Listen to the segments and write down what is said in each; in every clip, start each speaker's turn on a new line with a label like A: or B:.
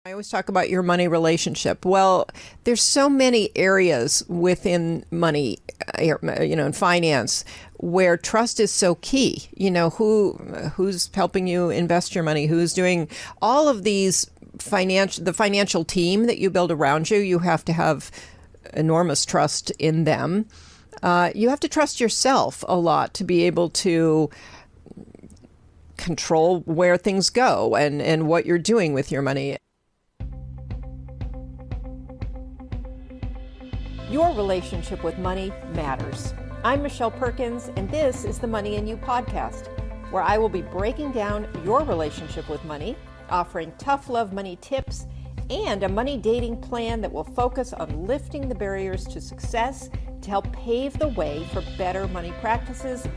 A: I always talk about your money relationship. Well, there's so many areas within money, in finance, where trust is so key. Who's helping you invest your money, who's doing all of these the financial team that you build around you. You have to have enormous trust in them. You have to trust yourself a lot to be able to control where things go and what you're doing with your money. Your relationship with money matters. I'm Michelle Perkins, and this is the Money and You podcast, where I will be breaking down your relationship with money, offering tough love money tips, and a money dating plan that will focus on lifting the barriers to success to help pave the way for better money practices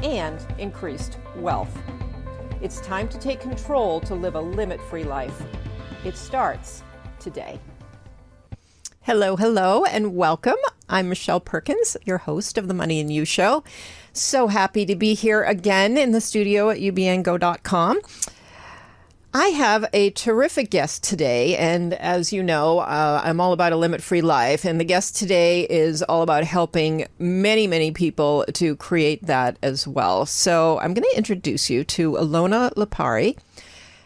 A: and increased wealth. It's time to take control to live a limit-free life. It starts today. Hello, and welcome. I'm Michelle Perkins, your host of the Money and You Show. So happy to be here again in the studio at ubngo.com. I have a terrific guest today, and as you know, I'm all about a limit-free life, and the guest today is all about helping many people to create that as well. So I'm going to introduce you to Elona Lopari.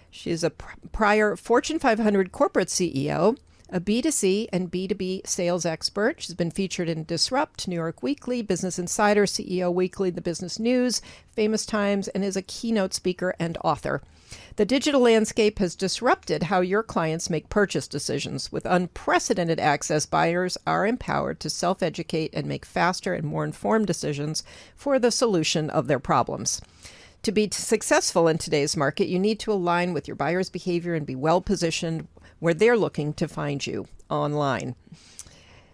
A: She's a prior Fortune 500 corporate CEO, a B2C and B2B sales expert. She's been featured in Disrupt, New York Weekly, Business Insider, CEO Weekly, The Business News, Famous Times, and is a keynote speaker and author. The digital landscape has disrupted how your clients make purchase decisions. With unprecedented access, buyers are empowered to self-educate and make faster and more informed decisions for the solution of their problems. To be successful in today's market, you need to align with your buyer's behavior and be well-positioned where they're looking to find you online.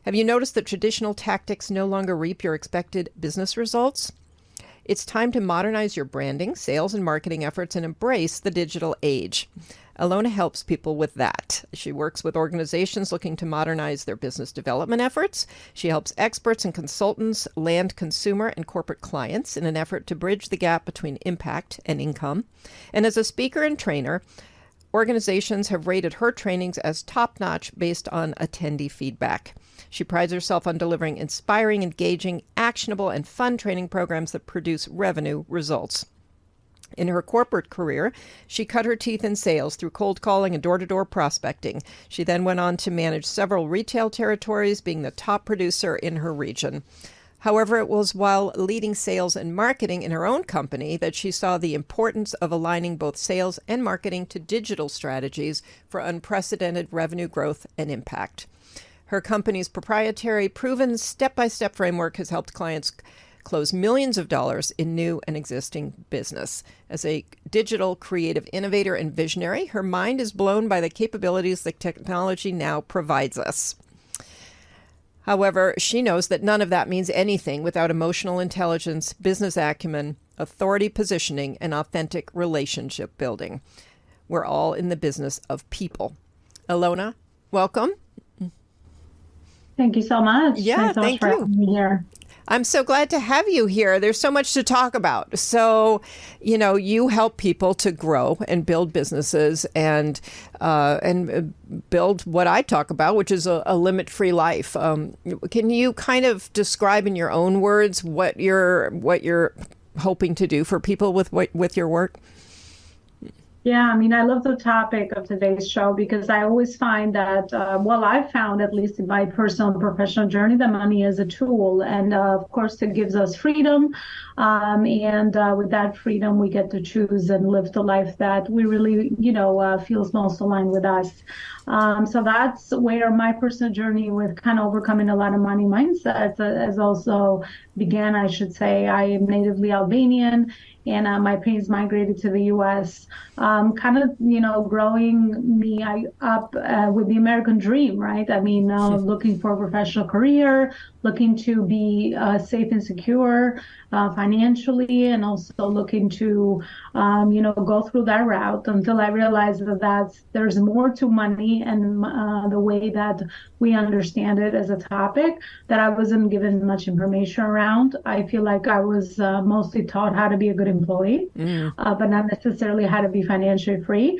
A: Have you noticed that traditional tactics no longer reap your expected business results? It's time to modernize your branding, sales, and marketing efforts and embrace the digital age. Elona helps people with that. She works with organizations looking to modernize their business development efforts. She helps experts and consultants land consumer and corporate clients in an effort to bridge the gap between impact and income. And as a speaker and trainer, organizations have rated her trainings as top-notch based on attendee feedback. She prides herself on delivering inspiring, engaging, actionable, and fun training programs that produce revenue results. In her corporate career, she cut her teeth in sales through cold calling and door-to-door prospecting. She then went on to manage several retail territories, being the top producer in her region. However, it was while leading sales and marketing in her own company that she saw the importance of aligning both sales and marketing to digital strategies for unprecedented revenue growth and impact. Her company's proprietary, proven step-by-step framework has helped clients close millions of dollars in new and existing business. As a digital creative innovator and visionary, her mind is blown by the capabilities that technology now provides us. However, she knows that none of that means anything without emotional intelligence, business acumen, authority positioning, and authentic relationship building. We're all in the business of people. Elona, welcome.
B: Thank you so much.
A: Yeah,
B: Thanks so much for having me here.
A: I'm so glad to have you here. There's so much to talk about. So, you help people to grow and build businesses and build what I talk about, which is a limit-free life. Can you kind of describe in your own words what you're hoping to do for people with your work?
B: Yeah, I love the topic of today's show because I always find that, I've found, at least in my personal and professional journey, that money is a tool. And of course, it gives us freedom. And with that freedom, we get to choose and live the life that we really, feels most aligned with us. So that's where my personal journey with kind of overcoming a lot of money mindsets has also began, I should say. I am natively Albanian, and my parents migrated to the U.S., growing me up with the American dream, right? Looking for a professional career, looking to be safe and secure financially, and also looking to go through that route until I realized that there's more to money and the way that we understand it as a topic that I wasn't given much information around. I feel like I was mostly taught how to be a good employee, but not necessarily how to be financially free.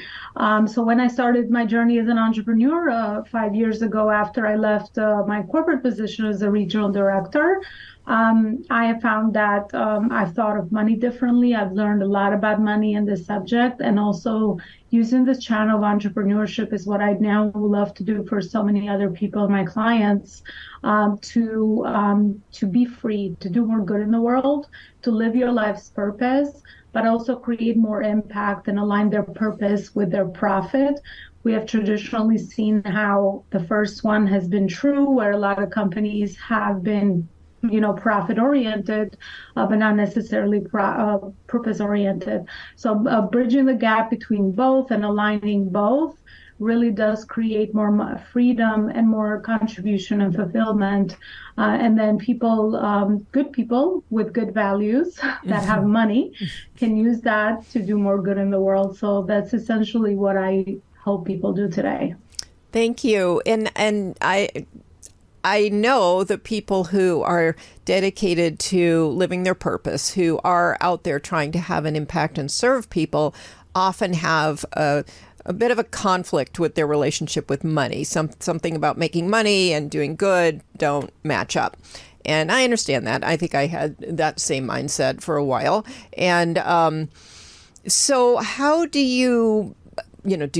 B: So when I started my journey as an entrepreneur 5 years ago, after I left my corporate position as a regional director, I have found that I've thought of money differently. I've learned a lot about money and this subject, and also using this channel of entrepreneurship is what I now love to do for so many other people, my clients, to be free, to do more good in the world, to live your life's purpose, but also create more impact and align their purpose with their profit. We have traditionally seen how the first one has been true, where a lot of companies have been profit oriented, but not necessarily purpose oriented. So bridging the gap between both and aligning both really does create more freedom and more contribution and fulfillment. And then good people with good values that have money can use that to do more good in the world. So that's essentially what I help people do today.
A: Thank you. And I know the people who are dedicated to living their purpose, who are out there trying to have an impact and serve people, often have a bit of a conflict with their relationship with money. Something about making money and doing good don't match up. And I understand that. I think I had that same mindset for a while. And so how do you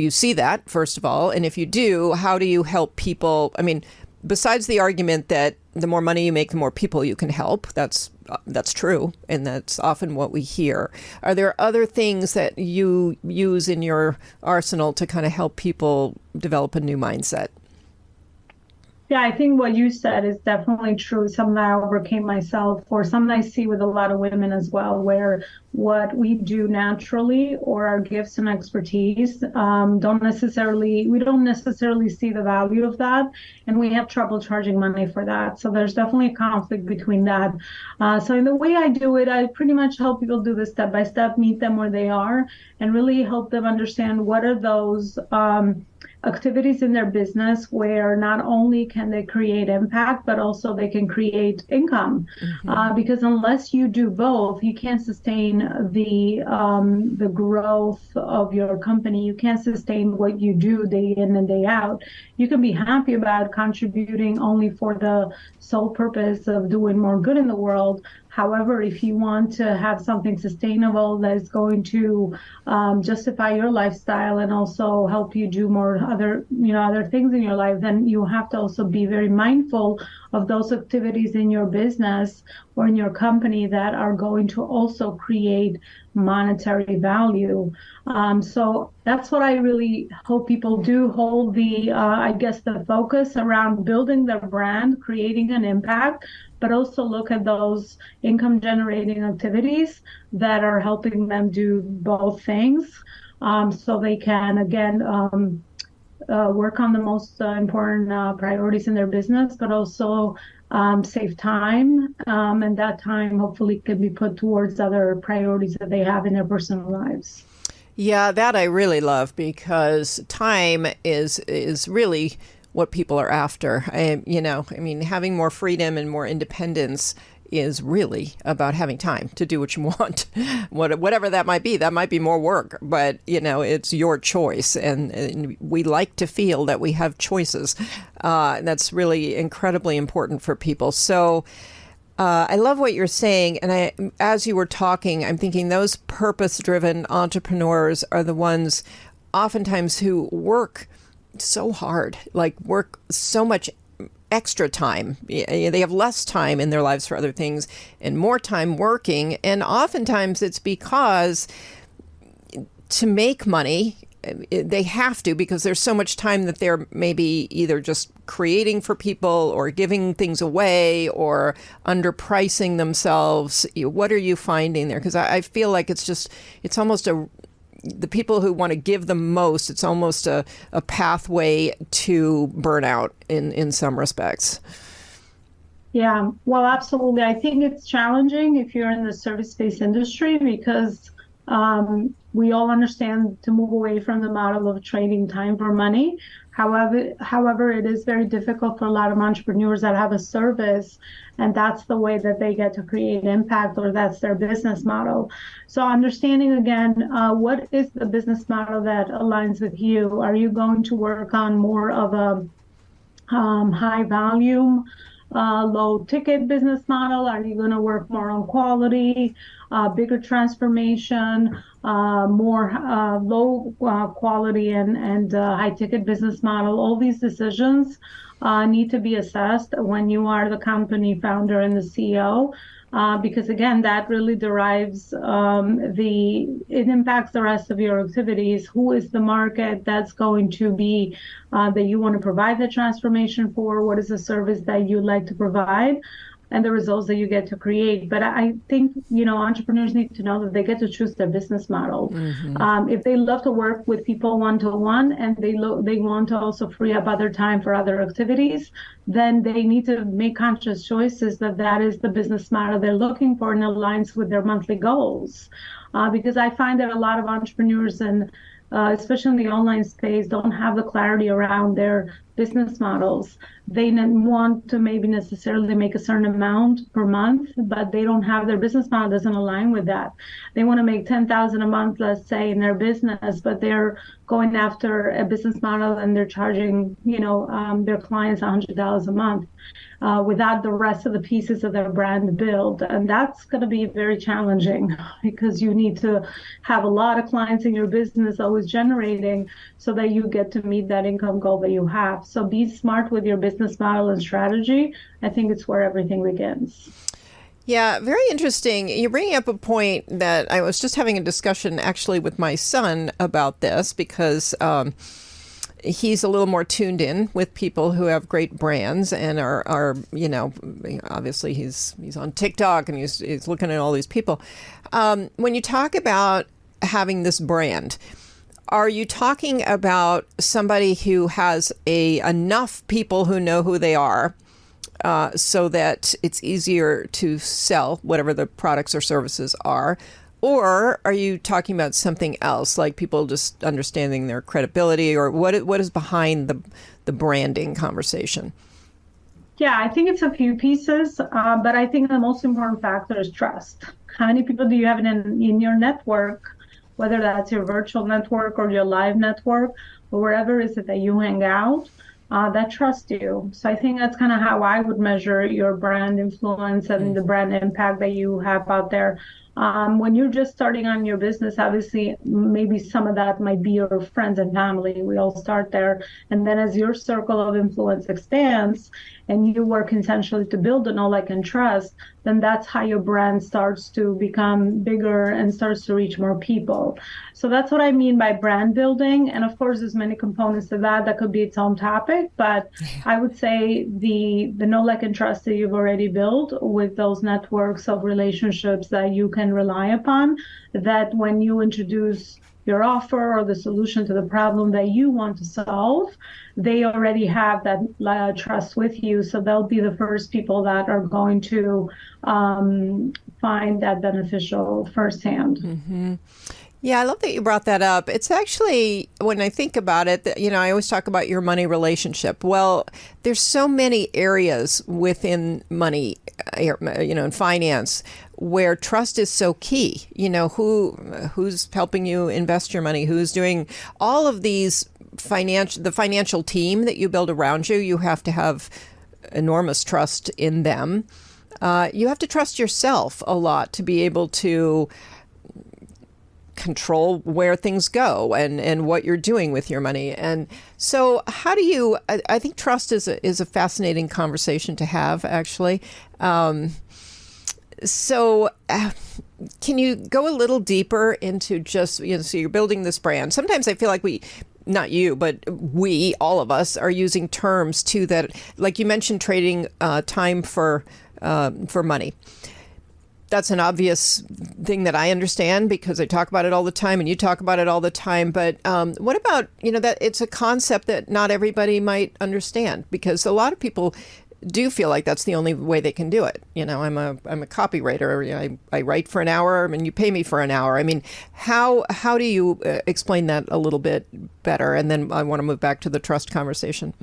A: see that, first of all? And if you do, how do you help people? I mean, besides the argument that the more money you make, the more people you can help, that's true, and that's often what we hear. Are there other things that you use in your arsenal to kind of help people develop a new mindset?
B: Yeah, I think what you said is definitely true. Something I overcame myself, or something I see with a lot of women as well, where what we do naturally or our gifts and expertise we don't necessarily see the value of that, and we have trouble charging money for that. So there's definitely a conflict between that. So in the way I do it, I pretty much help people do this step by step, meet them where they are, and really help them understand what are those activities in their business where not only can they create impact, but also they can create income. Because unless you do both, you can't sustain the growth of your company. You can't sustain what you do day in and day out. You can be happy about contributing only for the sole purpose of doing more good in the world. However, if you want to have something sustainable that is going to justify your lifestyle and also help you do more other things in your life, then you have to also be very mindful of those activities in your business or in your company that are going to also create monetary value. So that's what I really hope people do, hold the focus around building their brand, creating an impact, but also look at those income generating activities that are helping them do both things, so they can, again, work on the most important priorities in their business, but also save time, and that time hopefully can be put towards other priorities that they have in their personal lives.
A: Yeah, that I really love, because time is really what people are after. Having more freedom and more independence is really about having time to do what you want, whatever that might be. That might be more work, but it's your choice, and we like to feel that we have choices. That's really incredibly important for people. So I love what you're saying, and as you were talking, I'm thinking those purpose-driven entrepreneurs are the ones oftentimes who work so hard, work so much extra time. They have less time in their lives for other things and more time working. And oftentimes it's because to make money, they have to, because there's so much time that they're maybe either just creating for people or giving things away or underpricing themselves. What are you finding there? Because I feel like it's almost the people who want to give the most, it's almost a pathway to burnout in some respects.
B: Yeah, well, absolutely. I think it's challenging if you're in the service-based industry, because We all understand to move away from the model of trading time for money. However, it is very difficult for a lot of entrepreneurs that have a service, and that's the way that they get to create impact, or that's their business model. So understanding again, what is the business model that aligns with you? Are you going to work on more of a high volume, low ticket business model? Are you going to work more on quality, bigger transformation, more low quality and high ticket business model? All these decisions need to be assessed when you are the company founder and the CEO. Because again, that really derives it impacts the rest of your activities. Who is the market that's going to be that you want to provide the transformation for? What is the service that you like to provide? And the results that you get to create. But I think, entrepreneurs need to know that they get to choose their business model. Mm-hmm. If they love to work with people one-to-one, and they want to also free up other time for other activities, then they need to make conscious choices that is the business model they're looking for and aligns with their monthly goals. Because I find that a lot of entrepreneurs, and especially in the online space, don't have the clarity around their business models. They want to maybe necessarily make a certain amount per month, but they don't have their business model doesn't align with that. They want to make $10,000 a month, let's say, in their business, but they're going after a business model and they're charging, their clients $100 a month. Without the rest of the pieces of their brand built. And that's going to be very challenging, because you need to have a lot of clients in your business always generating so that you get to meet that income goal that you have. So be smart with your business model and strategy. I think it's where everything begins.
A: Yeah, very interesting. You're bringing up a point that I was just having a discussion actually with my son about this, because he's a little more tuned in with people who have great brands and are obviously he's on TikTok and he's looking at all these people. When you talk about having this brand, are you talking about somebody who has enough people who know who they are, so that it's easier to sell whatever the products or services are? Or are you talking about something else, like people just understanding their credibility, or what is behind the branding conversation?
B: Yeah, I think it's a few pieces, but I think the most important factor is trust. How many people do you have in your network, whether that's your virtual network or your live network, or wherever is it that you hang out, that trust you? So I think that's kind of how I would measure your brand influence and the brand impact that you have out there. When you're just starting on your business, obviously, maybe some of that might be your friends and family. We all start there. And then as your circle of influence expands and you work intentionally to build know, like, and trust, then that's how your brand starts to become bigger and starts to reach more people. So that's what I mean by brand building. And of course, there's many components to that. That could be its own topic. But I would say the know, like, and trust that you've already built with those networks of relationships that you can rely upon, that when you introduce your offer or the solution to the problem that you want to solve, they already have that trust with you. So they'll be the first people that are going to find that beneficial firsthand. Mm-hmm.
A: Yeah, I love that you brought that up. It's actually, when I think about it, I always talk about your money relationship. Well, there's so many areas within money, and finance, where trust is so key. Who's helping you invest your money, who's doing all of these the financial team that you build around you. You have to have enormous trust in them. You have to trust yourself a lot to be able to control where things go and what you're doing with your money. And so how do you, I think trust is a fascinating conversation to have, actually. So can you go a little deeper into just, so you're building this brand. Sometimes I feel like not you, but all of us are using terms too that, like you mentioned, trading time for money. That's an obvious thing that I understand because I talk about it all the time and you talk about it all the time. But what about, that it's a concept that not everybody might understand, because a lot of people do feel like that's the only way they can do it. I'm a copywriter. I write for an hour and you pay me for an hour. I mean, how do you explain that a little bit better? And then I want to move back to the trust conversation.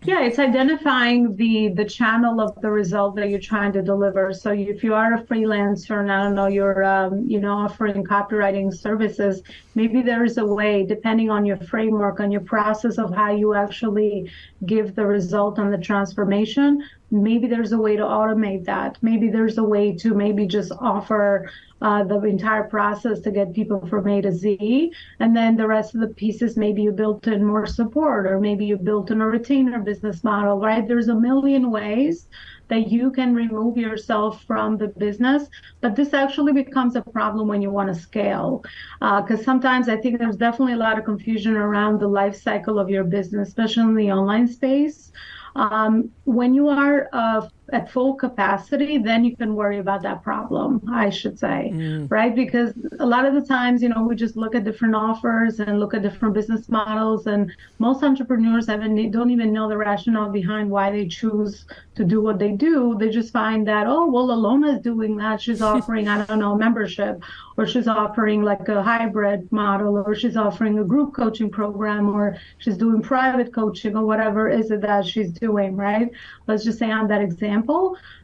B: Yeah, it's identifying the channel of the result that you're trying to deliver. So if you are a freelancer and I don't know, you're offering copywriting services, maybe there is a way, depending on your framework, on your process of how you actually give the result on the transformation, maybe there's a way to automate that. Maybe there's a way to maybe just offer the entire process to get people from A to Z. And then the rest of the pieces, maybe you built in more support, or maybe you built in a retainer business model, right? There's a million ways that you can remove yourself from the business. But this actually becomes a problem when you want to scale. Because sometimes I think there's definitely a lot of confusion around the life cycle of your business, especially in the online space. When you are at full capacity, then you can worry about that problem, I should say, right? Because a lot of the times, we just look at different offers and look at different business models, and most entrepreneurs don't even know the rationale behind why they choose to do what they do. They just find that, oh, well, Elona is doing that. She's offering, I don't know, membership, or she's offering like a hybrid model, or she's offering a group coaching program, or she's doing private coaching, or whatever is it that she's doing, right? Let's just say on that example,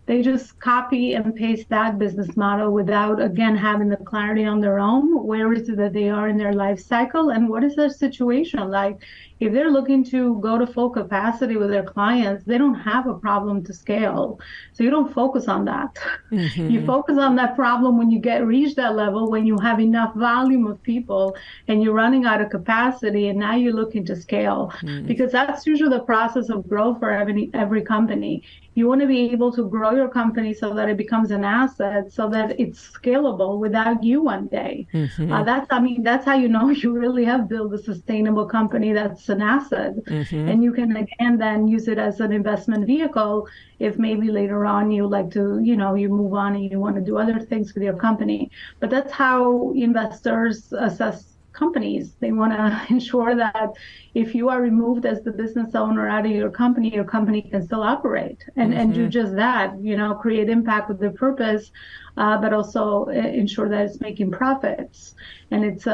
B: they just copy and paste that business model without, again, having the clarity on their own. Where is it that they are in their life cycle, and what is their situation like? If they're looking to go to full capacity with their clients, they don't have a problem to scale. So you don't focus on that. You focus on that problem when you reach that level, when you have enough volume of people and you're running out of capacity, and now you're looking to scale. Because that's usually the process of growth for every company. You want to be able to grow your company so that it becomes an asset, so that it's scalable without you one day. That's how you know you really have built a sustainable company that's an asset. And you can, again, then use it as an investment vehicle if maybe later on you like to, you move on and you want to do other things with your company. But that's how investors assess companies. They want to ensure that if you are removed as the business owner out of your company can still operate and do just that, create impact with their purpose, but also ensure that it's making profits and it's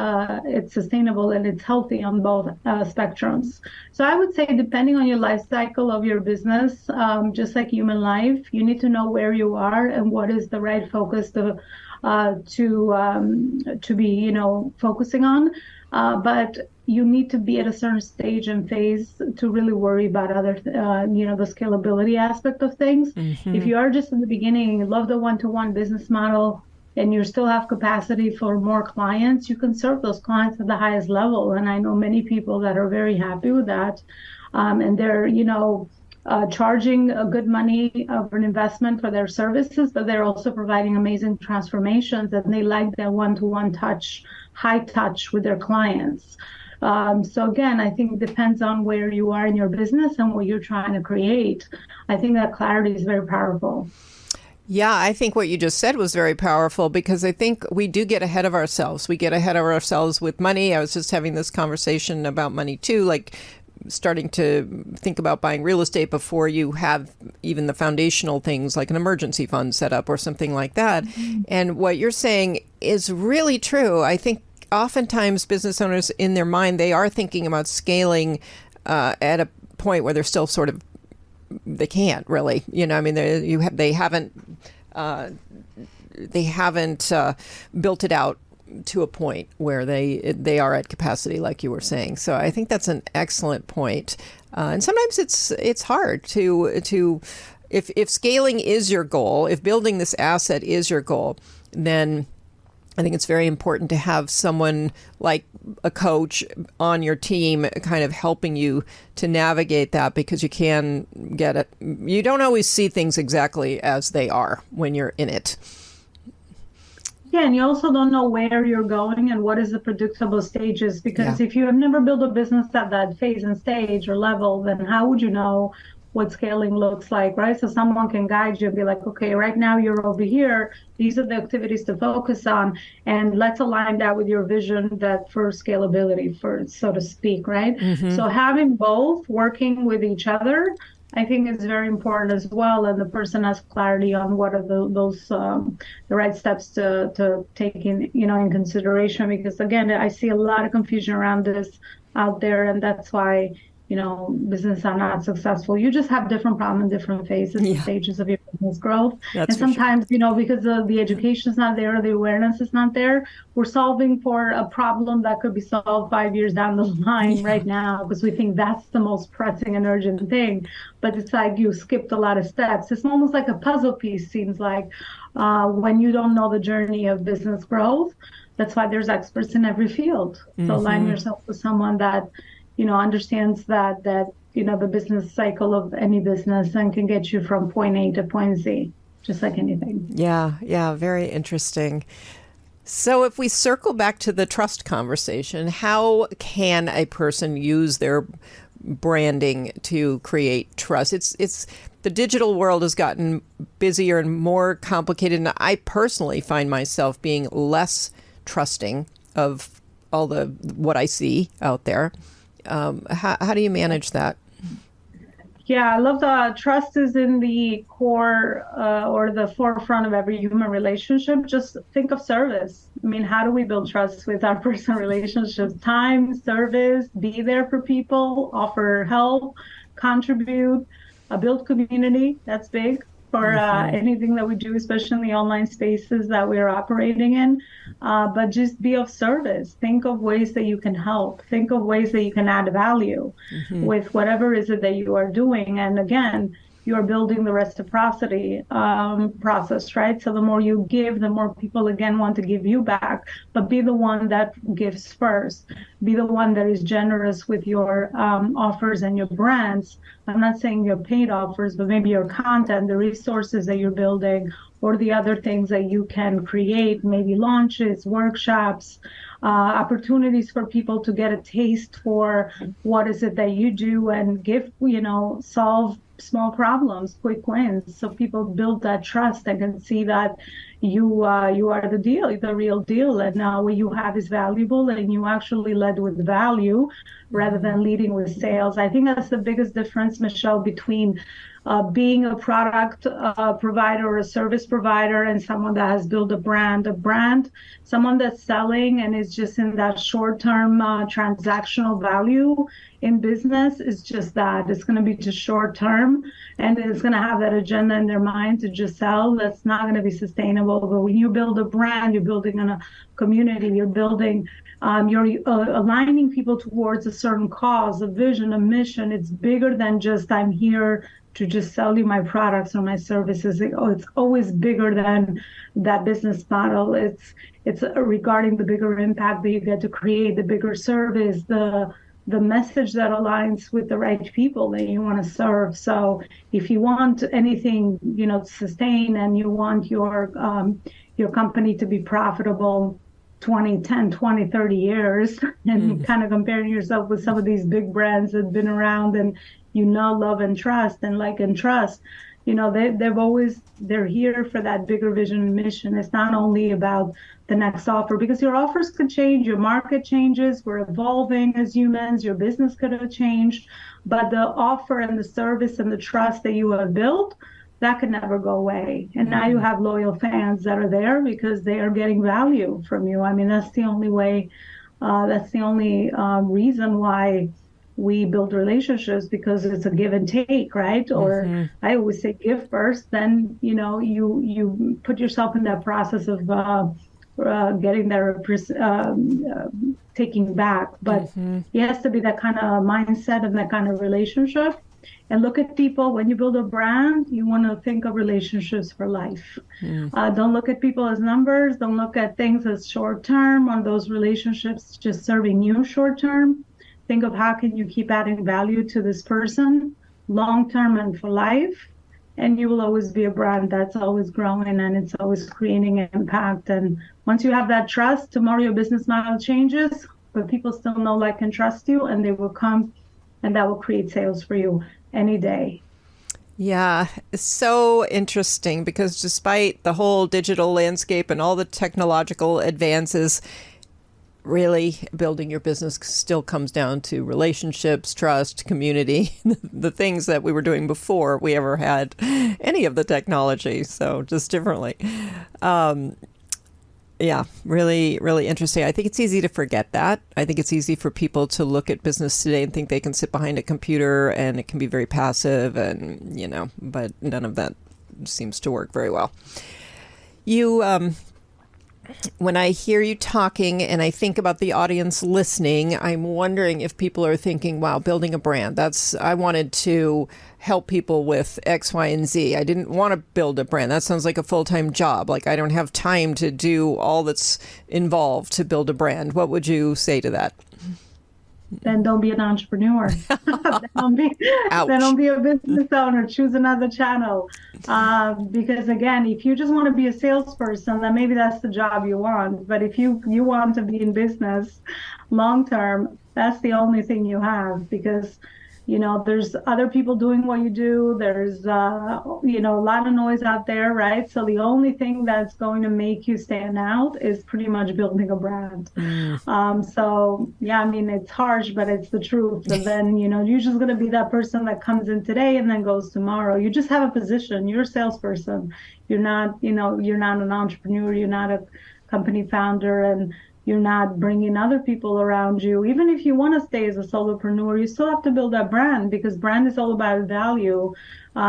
B: sustainable and it's healthy on both spectrums. So I would say, depending on your life cycle of your business, just like human life, you need to know where you are and what is the right focus to be, focusing on. But you need to be at a certain stage and phase to really worry about other, the scalability aspect of things. If you are just in the beginning and you love the one-to-one business model and you still have capacity for more clients, you can serve those clients at the highest level. And I know many people that are very happy with that. And they're, charging a good money of an investment for their services, but they're also providing amazing transformations, and they like that one-to-one touch, high touch with their clients. So again, I think it depends on where you are in your business and what you're trying to create. I think that clarity is very powerful.
A: Yeah, I think what you just said was very powerful, because I think we do get ahead of ourselves. We get ahead of ourselves with money. I was just having this conversation about money too, like starting to think about buying real estate before you have even the foundational things like an emergency fund set up or something like that. And what you're saying is really true. I think oftentimes business owners, in their mind, they are thinking about scaling at a point where they're still sort of, they can't really, they haven't built it out to a point where they are at capacity, like you were saying. So I think that's an excellent point. And sometimes it's hard to if scaling is your goal, if building this asset is your goal, then I think it's very important to have someone like a coach on your team kind of helping you to navigate that, because you can get it. You don't always see things exactly as they are when you're in it.
B: Yeah, and you also don't know where you're going and what is the predictable stages, because if you have never built a business at that phase and stage or level, then how would you know what scaling looks like, right? So someone can guide you and be like, okay, right now you're over here. These are the activities to focus on, and let's align that with your vision that for scalability, for so to speak, right? So having both working with each other I think it's very important as well, and the person has clarity on what are the right steps to take in consideration. Because again, I see a lot of confusion around this out there, and that's why business are not successful. You just have different problems in different phases and stages of your business growth.
A: That's
B: and
A: for sure.
B: sometimes, because the education is not there, the awareness is not there, we're solving for a problem that could be solved 5 years down the line right now, because we think that's the most pressing and urgent thing. But it's like you skipped a lot of steps. It's almost like a puzzle piece, seems like, when you don't know the journey of business growth. That's why there's experts in every field. So align yourself with someone that understands that the business cycle of any business and can get you from point A to point Z, just like anything.
A: Yeah, very interesting. So if we circle back to the trust conversation, how can a person use their branding to create trust? It's the digital world has gotten busier and more complicated, and I personally find myself being less trusting of all what I see out there. How do you manage that?
B: Yeah, I love the trust is in the core or the forefront of every human relationship. Just think of service. I mean, how do we build trust with our personal relationships? Time, service, be there for people, offer help, contribute, build community. That's big for anything that we do, especially in the online spaces that we're operating in. But just be of service. Think of ways that you can help. Think of ways that you can add value with whatever is it that you are doing. And again, you are building the reciprocity process, right? So the more you give, the more people, again, want to give you back. But be the one that gives first. Be the one that is generous with your offers and your brands. I'm not saying your paid offers, but maybe your content, the resources that you're building, or the other things that you can create, maybe launches, workshops, opportunities for people to get a taste for what is it that you do and give, solve small problems, quick wins. So people build that trust and can see that you are the deal, the real deal. And now what you have is valuable, and you actually led with value rather than leading with sales. I think that's the biggest difference, Michelle, between being a product provider or a service provider and someone that has built a brand, someone that's selling and is just in that short-term transactional value in business is just that. It's going to be just short-term, and it's going to have that agenda in their mind to just sell. That's not going to be sustainable. But when you build a brand, you're building a community, you're building, you're aligning people towards a certain cause, a vision, a mission. It's bigger than just I'm here to just sell you my products or my services. It's always bigger than that business model. It's regarding the bigger impact that you get to create, the bigger service, the message that aligns with the right people that you want to serve. So if you want anything, to sustain, and you want your company to be profitable 10, 20, 30 years, and kind of comparing yourself with some of these big brands that have been around and love and trust and like and trust, they're here for that bigger vision and mission. It's not only about the next offer, because your offers could change, your market changes, we're evolving as humans, your business could have changed, but the offer and the service and the trust that you have built, that could never go away. And now you have loyal fans that are there because they are getting value from you. I mean, that's the only way, that's the only reason why we build relationships, because it's a give and take, right? Or I always say give first, then you put yourself in that process of getting there, taking back. But it has to be that kind of mindset and that kind of relationship. And look at people, when you build a brand, you want to think of relationships for life. Don't look at people as numbers. Don't look at things as short term, on those relationships just serving you short term. Think of how can you keep adding value to this person long term and for life. And you will always be a brand that's always growing, and it's always creating an impact. And once you have that trust, tomorrow your business model changes, but people still know, like, and trust you, and they will come, and that will create sales for you any day.
A: Yeah, it's so interesting, because despite the whole digital landscape and all the technological advances, really building your business still comes down to relationships, trust, community, the things that we were doing before we ever had any of the technology. So just differently. Yeah, really, really interesting. I think it's easy to forget that. I think it's easy for people to look at business today and think they can sit behind a computer and it can be very passive and, but none of that seems to work very well. When I hear you talking and I think about the audience listening, I'm wondering if people are thinking, wow, building a brand, I wanted to help people with X, Y, and Z. I didn't want to build a brand. That sounds like a full-time job. Like I don't have time to do all that's involved to build a brand. What would you say to that?
B: Then don't be an entrepreneur. then don't be a business owner. Choose another channel. Because again, if you just want to be a salesperson, then maybe that's the job you want. But if you want to be in business long term, that's the only thing you have, because there's other people doing what you do. There's, a lot of noise out there, right? So the only thing that's going to make you stand out is pretty much building a brand. So, yeah, I mean, it's harsh, but it's the truth. And then, you're just going to be that person that comes in today and then goes tomorrow. You just have a position. You're a salesperson. You're not an entrepreneur. You're not a company founder. And you're not bringing other people around you. Even if you want to stay as a solopreneur, you still have to build that brand, because brand is all about value. So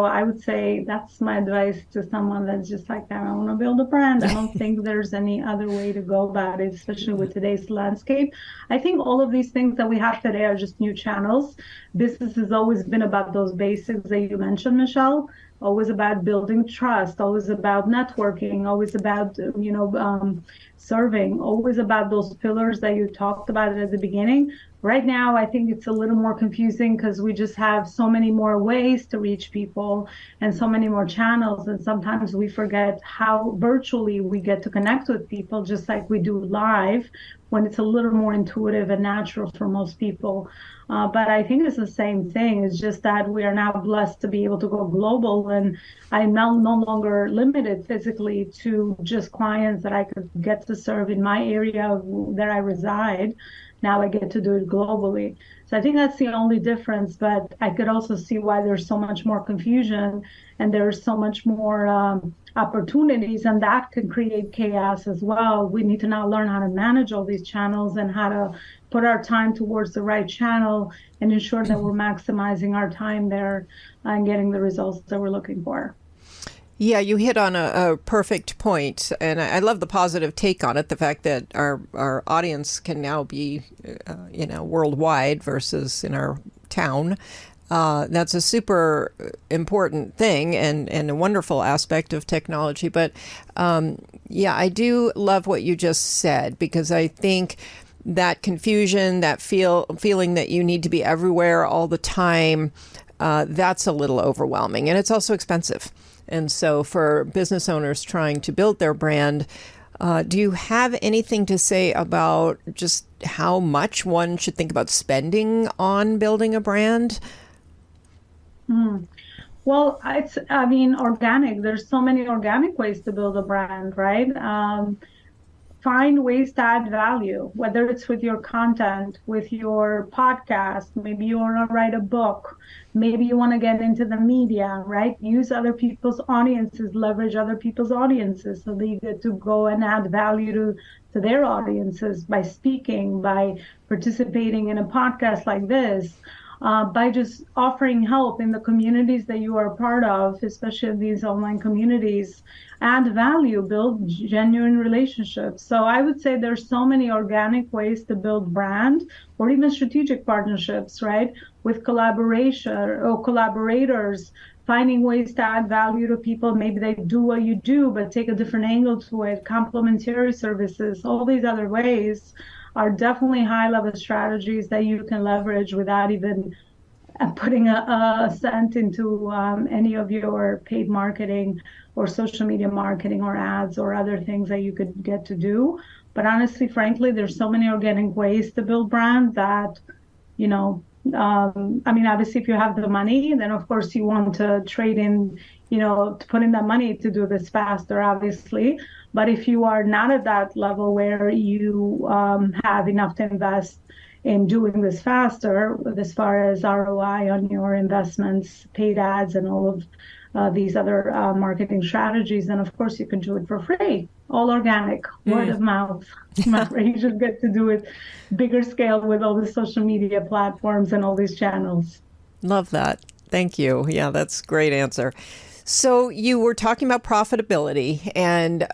B: I would say that's my advice to someone that's just like, I want to build a brand. I don't think there's any other way to go about it, especially with today's landscape. I think all of these things that we have today are just new channels. Business has always been about those basics that you mentioned, Michelle. Always about building trust, always about networking, always about, serving, always about those pillars that you talked about at the beginning. Right now, I think it's a little more confusing because we just have so many more ways to reach people and so many more channels. And sometimes we forget how virtually we get to connect with people, just like we do live, when it's a little more intuitive and natural for most people. But I think it's the same thing. It's just that we are now blessed to be able to go global, and I'm now no longer limited physically to just clients that I could get to serve in my area that I reside. Now I get to do it globally. So I think that's the only difference, but I could also see why there's so much more confusion and there's so much more opportunities, and that can create chaos as well. We need to now learn how to manage all these channels and how to put our time towards the right channel and ensure that we're maximizing our time there and getting the results that we're looking for.
A: Yeah, you hit on a perfect point, and I love the positive take on it. The fact that our audience can now be, worldwide versus in our town. That's a super important thing and a wonderful aspect of technology. But I do love what you just said, because I think that confusion, that feeling that you need to be everywhere all the time, that's a little overwhelming, and it's also expensive. And so for business owners trying to build their brand, do you have anything to say about just how much one should think about spending on building a brand?
B: Well, organic. There's so many organic ways to build a brand, right? Find ways to add value, whether it's with your content, with your podcast, maybe you want to write a book, maybe you want to get into the media, right? Use other people's audiences, leverage other people's audiences so that you get to go and add value to their audiences by speaking, by participating in a podcast like this. By just offering help in the communities that you are a part of, especially these online communities, add value, build genuine relationships. So I would say there's so many organic ways to build brand, or even strategic partnerships, right? With collaboration or collaborators, finding ways to add value to people. Maybe they do what you do, but take a different angle to it, complementary services, all these other ways are definitely high-level strategies that you can leverage without even putting a cent into any of your paid marketing or social media marketing or ads or other things that you could get to do. But honestly, frankly, there's so many organic ways to build brand that, I mean, obviously, if you have the money, then of course you want to trade in, to put in that money to do this faster, obviously. But if you are not at that level where you have enough to invest in doing this faster, as far as ROI on your investments, paid ads, and all of these other marketing strategies, then of course you can do it for free, all organic, word of mouth. You should get to do it bigger scale with all the social media platforms and all these channels.
A: Love that. Thank you. Yeah, that's a great answer. So you were talking about profitability and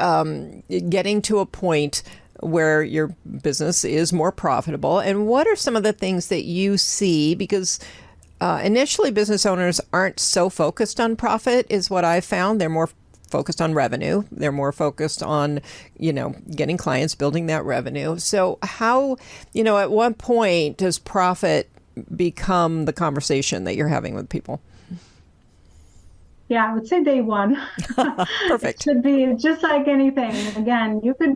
A: getting to a point where your business is more profitable. And what are some of the things that you see? Because initially, business owners aren't so focused on profit, is what I found. They're more focused on revenue. They're more focused on, getting clients, building that revenue. So how, at what point does profit become the conversation that you're having with people?
B: Yeah, I would say day one.
A: Perfect.
B: It should be just like anything. Again, you can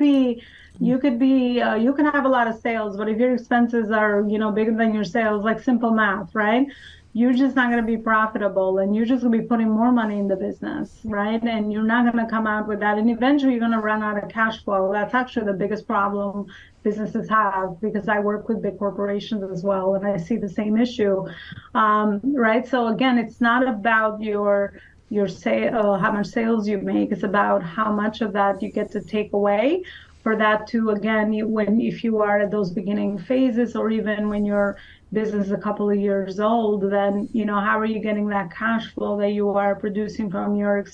B: have a lot of sales, but if your expenses are, bigger than your sales, like simple math, right? You're just not going to be profitable, and you're just going to be putting more money in the business, right? And you're not going to come out with that. And eventually you're going to run out of cash flow. That's actually the biggest problem businesses have, because I work with big corporations as well, and I see the same issue, right? So again, it's not about your sale, how much sales you make. It's about how much of that you get to take away for that to, again, if you are at those beginning phases, or even when your business is a couple of years old, then how are you getting that cash flow that you are producing from your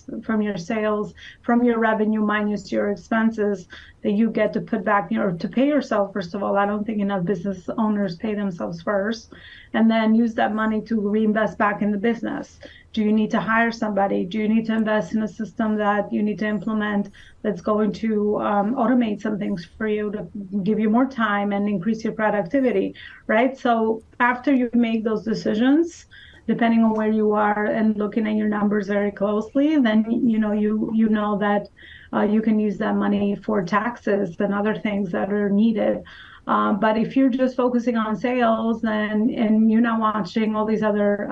B: sales, from your revenue minus your expenses, that you get to put back, to pay yourself first of all. I don't think enough business owners pay themselves first, and then use that money to reinvest back in the business. Do you need to hire somebody? Do you need to invest in a system that you need to implement that's going to automate some things for you to give you more time and increase your productivity, right? So after you make those decisions, depending on where you are and looking at your numbers very closely, then you know that you can use that money for taxes and other things that are needed. But if you're just focusing on sales and you're not watching all these other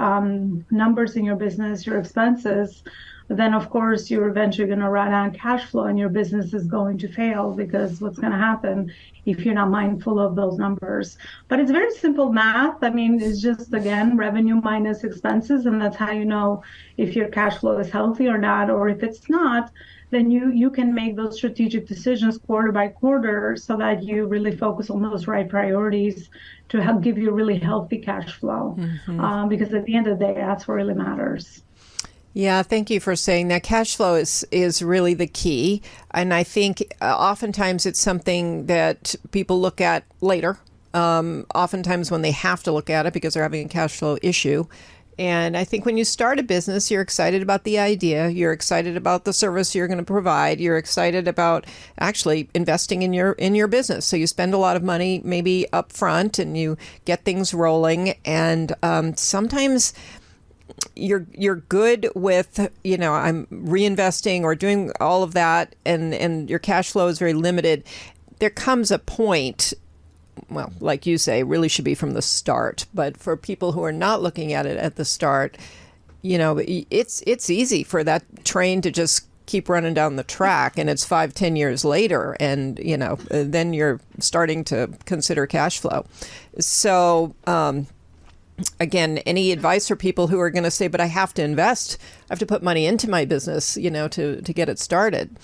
B: numbers in your business, your expenses, then of course you're eventually going to run out of cash flow, and your business is going to fail, because what's going to happen if you're not mindful of those numbers? But it's very simple math. I mean, it's just, again, revenue minus expenses, and that's how you know if your cash flow is healthy or not. Or if it's not, then you can make those strategic decisions quarter by quarter, so that you really focus on those right priorities to help give you really healthy cash flow. Because at the end of the day, that's what really matters.
A: Yeah, thank you for saying that. Cash flow is really the key. And I think oftentimes it's something that people look at later, oftentimes when they have to look at it because they're having a cash flow issue. And I think when you start a business, you're excited about the idea, you're excited about the service you're going to provide, you're excited about actually investing in your business. So you spend a lot of money maybe up front and you get things rolling. And sometimes you're good with, I'm reinvesting or doing all of that, and your cash flow is very limited. There comes a point, well, like you say, really should be from the start. But for people who are not looking at it at the start, it's easy for that train to just keep running down the track, and it's 5-10 years later, and then you're starting to consider cash flow. So again, any advice for people who are going to say, but I have to invest, I have to put money into my business, to get it started?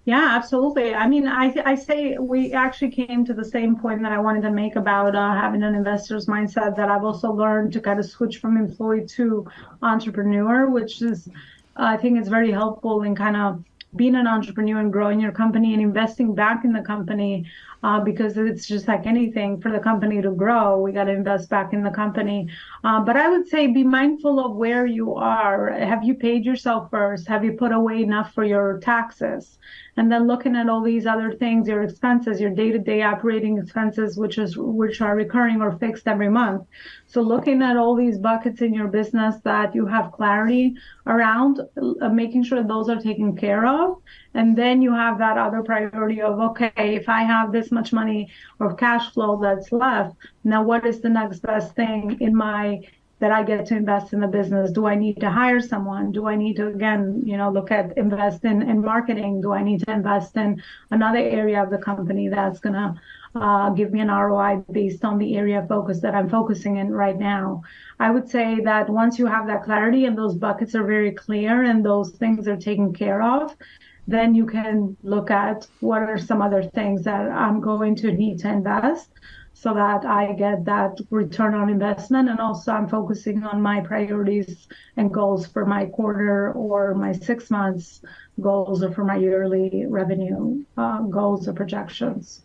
B: Yeah, absolutely. I mean, I say we actually came to the same point that I wanted to make about having an investor's mindset, that I've also learned to kind of switch from employee to entrepreneur, which is, I think it's very helpful in kind of being an entrepreneur and growing your company and investing back in the company, because it's just like anything. For the company to grow, we got to invest back in the company. But I would say be mindful of where you are. Have you paid yourself first? Have you put away enough for your taxes? And then looking at all these other things, your expenses, your day-to-day operating expenses, which are recurring or fixed every month. So looking at all these buckets in your business that you have clarity around, making sure those are taken care of. And then you have that other priority of, okay, if I have this this much money or cash flow that's left. Now, what is the next best thing that I get to invest in the business? Do I need to hire someone? Do I need to, again, look at invest in marketing? Do I need to invest in another area of the company that's going to give me an ROI based on the area of focus that I'm focusing in right now? I would say that once you have that clarity and those buckets are very clear and those things are taken care of, then you can look at what are some other things that I'm going to need to invest so that I get that return on investment. And also I'm focusing on my priorities and goals for my quarter or my 6 months goals or for my yearly revenue goals or projections.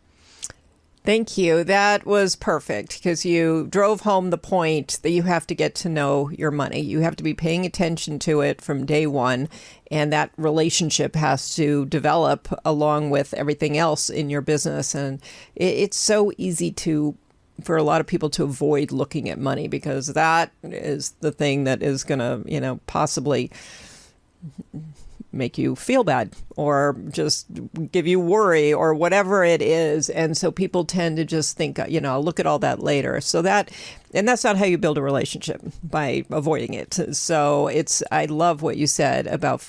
A: Thank you. That was perfect because you drove home the point that you have to get to know your money. You have to be paying attention to it from day one, and that relationship has to develop along with everything else in your business. And it's so easy for a lot of people to avoid looking at money because that is the thing that is going to, possibly make you feel bad or just give you worry or whatever it is. And so people tend to just think, I'll look at all that later. And that's not how you build a relationship, by avoiding it. So I love what you said about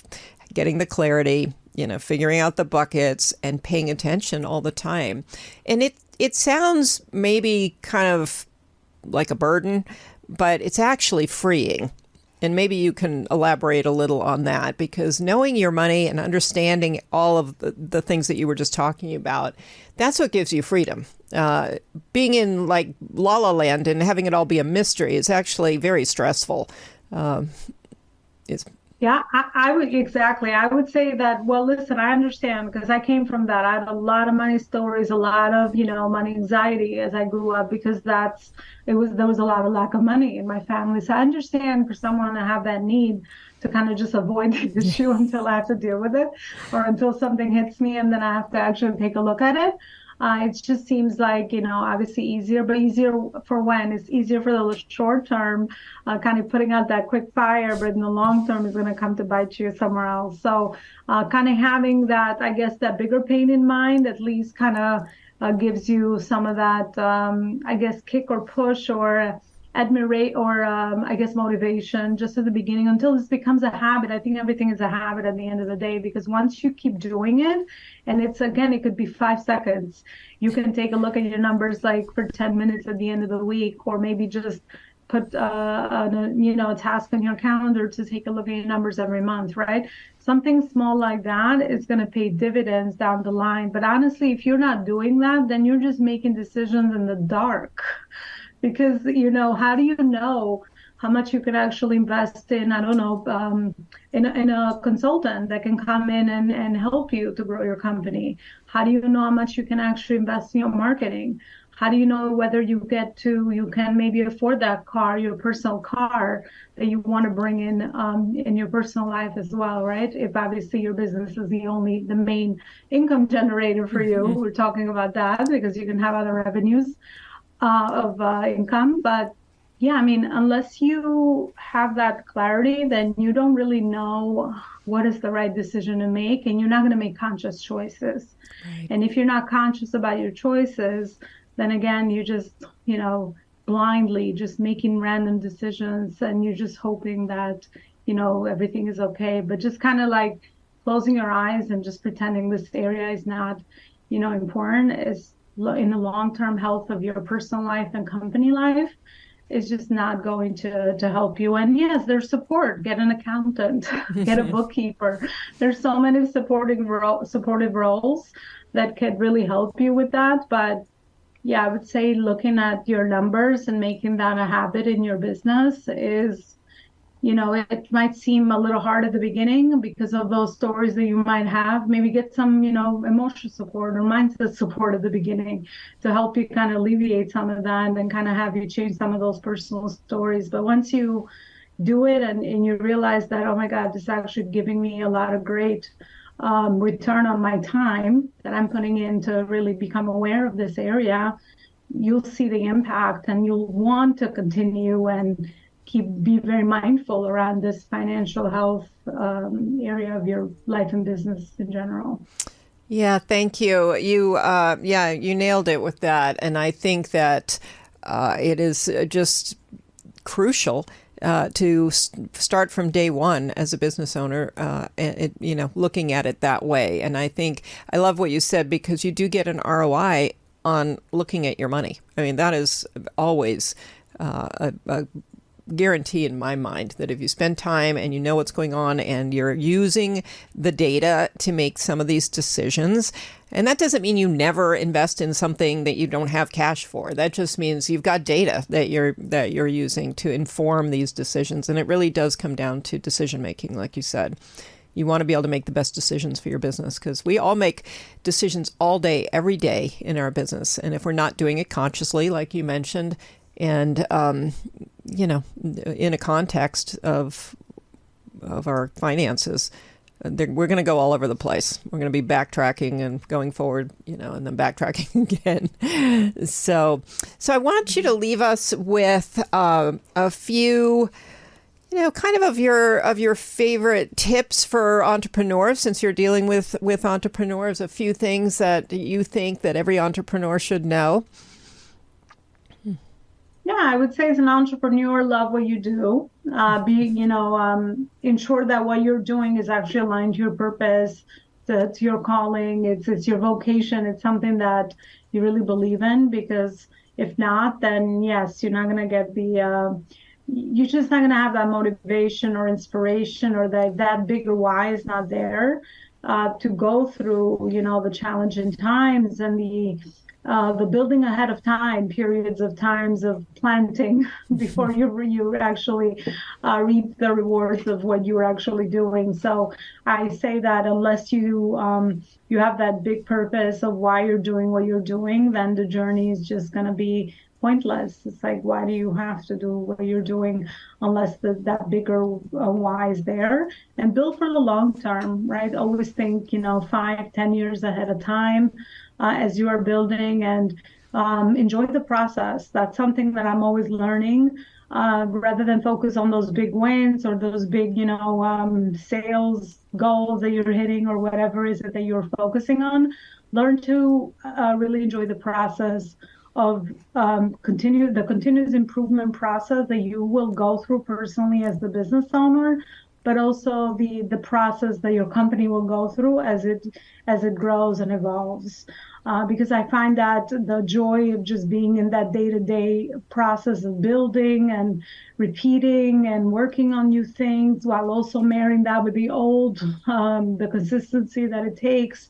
A: getting the clarity, figuring out the buckets and paying attention all the time. And it sounds maybe kind of like a burden, but it's actually freeing. And maybe you can elaborate a little on that, because knowing your money and understanding all of the things that you were just talking about, that's what gives you freedom. Being in like La La Land and having it all be a mystery is actually very stressful.
B: Yeah, I would exactly. I would say that, well, listen, I understand because I came from that. I had a lot of money stories, a lot of, money anxiety as I grew up because there was a lot of lack of money in my family. So I understand for someone to have that need to kind of just avoid the issue until I have to deal with it or until something hits me and then I have to actually take a look at it. It just seems like, obviously easier, but easier for when? It's easier for the short term, kind of putting out that quick fire, but in the long term is going to come to bite you somewhere else. So kind of having that, I guess, that bigger pain in mind, at least kind of gives you some of that, I guess, kick or push or admirate or I guess motivation just at the beginning until this becomes a habit. I think everything is a habit at the end of the day, because once you keep doing it, and it could be 5 seconds, you can take a look at your numbers like for 10 minutes at the end of the week, or maybe just put a task on your calendar to take a look at your numbers every month, right? Something small like that is going to pay dividends down the line. But honestly, if you're not doing that, then you're just making decisions in the dark. Because, how do you know how much you can actually invest in, I don't know, in a consultant that can come in and help you to grow your company? How do you know how much you can actually invest in your marketing? How do you know whether you can maybe afford that car, your personal car that you want to bring in your personal life as well, right? If obviously your business is the main income generator for you, we're talking about that because you can have other revenues of income. But yeah, I mean, unless you have that clarity, then you don't really know what is the right decision to make, and you're not going to make conscious choices. Right. And if you're not conscious about your choices, then again, you just, blindly just making random decisions, and you're just hoping that, everything is okay. But just kind of like closing your eyes and just pretending this area is not, important is in the long-term health of your personal life and company life is just not going to help you. And yes, there's support. Get an accountant, get a bookkeeper. There's so many supportive roles that could really help you with that. But yeah, I would say looking at your numbers and making that a habit in your business is, it might seem a little hard at the beginning because of those stories that you might have. Maybe get some, emotional support or mindset support at the beginning to help you kind of alleviate some of that and kind of have you change some of those personal stories. But once you do it and you realize that, oh my God, this is actually giving me a lot of great return on my time that I'm putting in to really become aware of this area, you'll see the impact and you'll want to continue and be very mindful around this financial health area of your life and business in general.
A: Yeah, thank you. You nailed it with that. And I think that it is just crucial to start from day one as a business owner, looking at it that way. And I think I love what you said, because you do get an ROI on looking at your money. I mean, that is always a guarantee in my mind, that if you spend time and you know what's going on and you're using the data to make some of these decisions. And that doesn't mean you never invest in something that you don't have cash for. That just means you've got data that you're using to inform these decisions. And it really does come down to decision making, like you said. You want to be able to make the best decisions for your business, because we all make decisions all day, every day in our business. And if we're not doing it consciously, like you mentioned, and in a context of our finances, we're going to go all over the place. We're going to be backtracking and going forward, and then backtracking again. So I want you to leave us with a few, kind of your favorite tips for entrepreneurs, since you're dealing with entrepreneurs. A few things that you think that every entrepreneur should know.
B: Yeah, I would say as an entrepreneur, love what you do. Ensure that what you're doing is actually aligned to your purpose, to your calling. It's your vocation. It's something that you really believe in, because if not, then yes, you're not going to get you're just not going to have that motivation or inspiration, or that bigger why is not there to go through, the challenging times and the building ahead of time, periods of times of planting before you actually reap the rewards of what you're actually doing. So I say that unless you have that big purpose of why you're doing what you're doing, then the journey is just going to be pointless. It's like, why do you have to do what you're doing unless that bigger why is there? And build for the long term, right? Always think, 5-10 years ahead of time as you are building, and enjoy the process. That's something that I'm always learning, rather than focus on those big wins or those big, sales goals that you're hitting, or whatever is it that you're focusing on. Learn to really enjoy the process of continuous improvement process that you will go through personally as the business owner, but also the process that your company will go through as it grows and evolves. Because I find that the joy of just being in that day-to-day process of building and repeating and working on new things, while also marrying that with the consistency that it takes,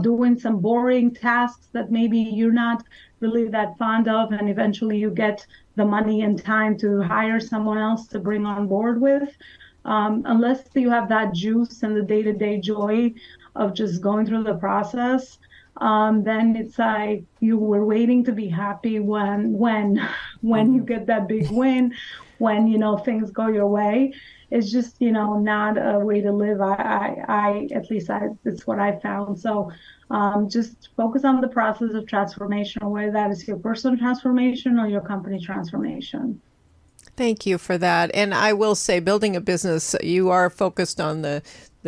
B: doing some boring tasks that maybe you're not really that fond of, and eventually you get the money and time to hire someone else to bring on board with. Unless you have that juice and the day-to-day joy of just going through the process, then it's like you were waiting to be happy when you get that big win, when things go your way. It's just not a way to live. It's what I found. So just focus on the process of transformation, whether that is your personal transformation or your company transformation.
A: Thank you for that. And I will say, building a business, you are focused on the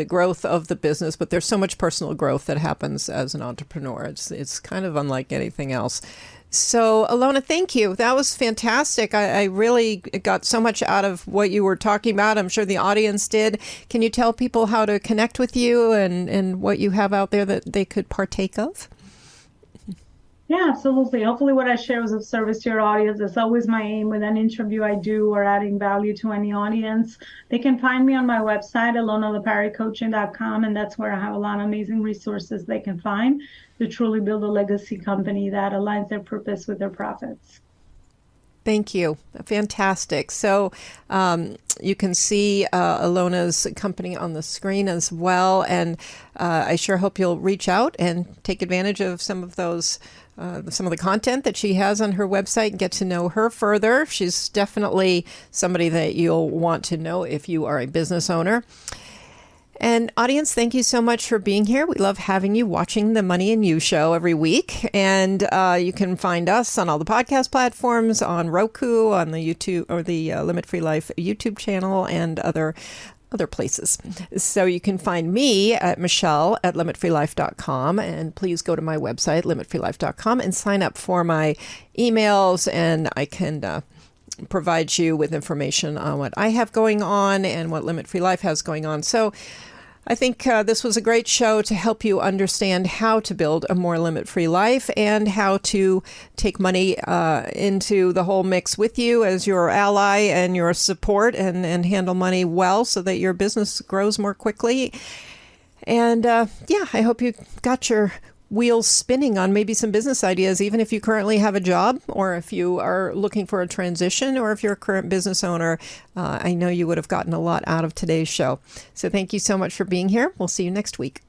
A: growth of the business, but there's so much personal growth that happens as an entrepreneur. It's kind of unlike anything else. So, Elona, thank you. That was fantastic. I really got so much out of what you were talking about. I'm sure the audience did. Can you tell people how to connect with you and what you have out there that they could partake of?
B: Yeah, absolutely. Hopefully what I share was of service to your audience. That's always my aim with an interview I do, or adding value to any audience. They can find me on my website, elonaloparicoaching.com, and that's where I have a lot of amazing resources they can find to truly build a legacy company that aligns their purpose with their profits.
A: Thank you. Fantastic. So you can see Elona's company on the screen as well. And I sure hope you'll reach out and take advantage of some of the content that she has on her website and get to know her further. She's definitely somebody that you'll want to know if you are a business owner. And audience, thank you so much for being here. We love having you watching the Money and You show every week. And you can find us on all the podcast platforms, on Roku, on the YouTube or the Limit Free Life YouTube channel, and other other places. So you can find me at Michelle at limitfreelife.com, and please go to my website, limitfreelife.com, and sign up for my emails, and I can provide you with information on what I have going on and what Limit Free Life has going on. So I think this was a great show to help you understand how to build a more limit-free life and how to take money into the whole mix with you as your ally and your support, and handle money well so that your business grows more quickly. And I hope you got your wheels spinning on maybe some business ideas, even if you currently have a job, or if you are looking for a transition, or if you're a current business owner. I know you would have gotten a lot out of today's show. So thank you so much for being here. We'll see you next week.